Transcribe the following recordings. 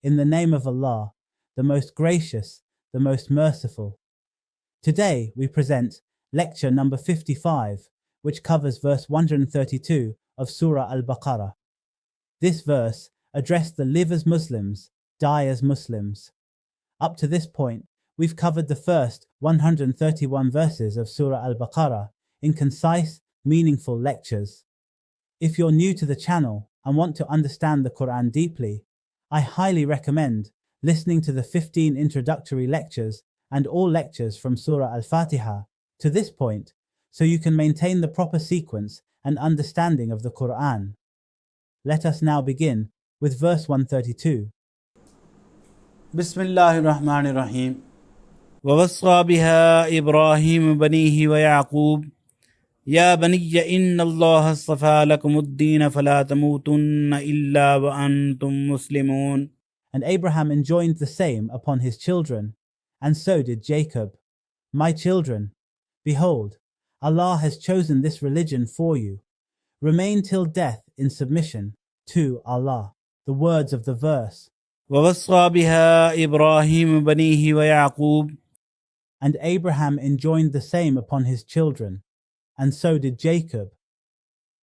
In the name of Allah, the most gracious, the most merciful. Today we present lecture number 55, which covers verse 132 of Surah Al-Baqarah. This verse addressed the live as Muslims, die as Muslims. Up to this point, we've covered the first 131 verses of Surah Al-Baqarah in concise, meaningful lectures. If you're new to the channel and want to understand the Qur'an deeply, I highly recommend listening to the 15 introductory lectures and all lectures from Surah Al-Fatiha to this point so you can maintain the proper sequence and understanding of the Qur'an. Let us now begin with verse 132. Bismillahir Rahmanir Rahim. وَوَصَّى بِهَا إِبْرَاهِيمُ بَنِيهِ وَيَعْقُوبُ يَا بَنِيَّ إِنَّ اللَّهَ اصْطَفَى لَكُمُ الدِّينَ فَلَا تَمُوتُنَّ إِلَّا وَأَنْتُمْ مُسْلِمُونَ. And Abraham enjoined the same upon his children, and so did Jacob. My children, behold, Allah has chosen this religion for you. Remain till death in submission to Allah. The words of the verse. وَوَصَّى بِهَا إِبْرَاهِيمُ بَنِيهِ وَيَعْقُوبُ. And Abraham enjoined the same upon his children, and so did Jacob.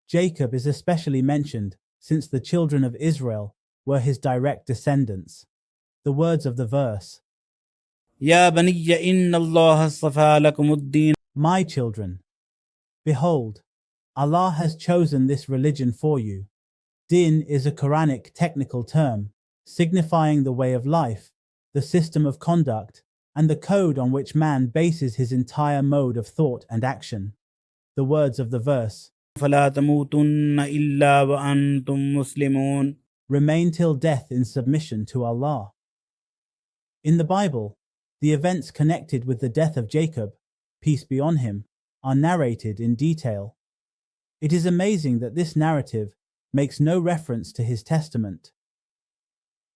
Jacob is especially mentioned since the children of Israel were his direct descendants. The words of the verse. يَا بَنِيَّ إِنَّ اللَّهَ اصْطَفَى لَكُمُ الدِّينَ. My children, behold, Allah has chosen this religion for you. Din is a Quranic technical term, signifying the way of life, the system of conduct, and the code on which man bases his entire mode of thought and action. The words of the verse. فَلَا تَمُوتُنَّ إِلَّا وَأَنْتُمْ مُسْلِمُونَ. Remain till death in submission to Allah. In the Bible, the events connected with the death of Jacob, peace be on him, are narrated in detail. It is amazing that this narrative makes no reference to his testament.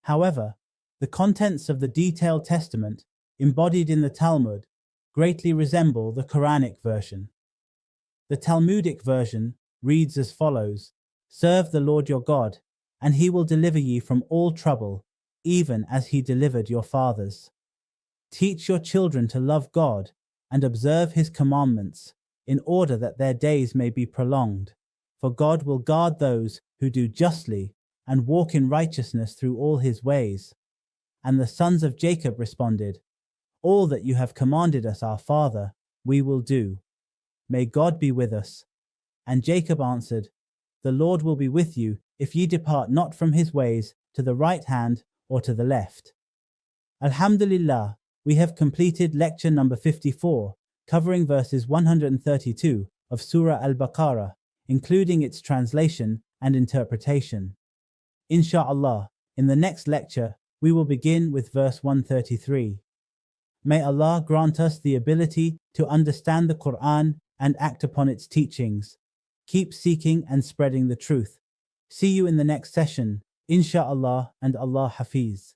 However, the contents of the detailed testament embodied in the Talmud greatly resemble the Quranic version. The Talmudic version reads as follows: Serve the Lord your God, and he will deliver ye from all trouble, even as he delivered your fathers. Teach your children to love God and observe his commandments, in order that their days may be prolonged. For God will guard those who do justly and walk in righteousness through all his ways. And the sons of Jacob responded, All that you have commanded us, our father, we will do. May God be with us. And Jacob answered, The Lord will be with you if ye depart not from his ways to the right hand or to the left. Alhamdulillah, we have completed lecture number 54, covering verses 132 of Surah Al-Baqarah, including its translation and interpretation. Insha'Allah, in the next lecture, we will begin with verse 133. May Allah grant us the ability to understand the Qur'an and act upon its teachings. Keep seeking and spreading the truth. See you in the next session, Insha'Allah, and Allah Hafiz.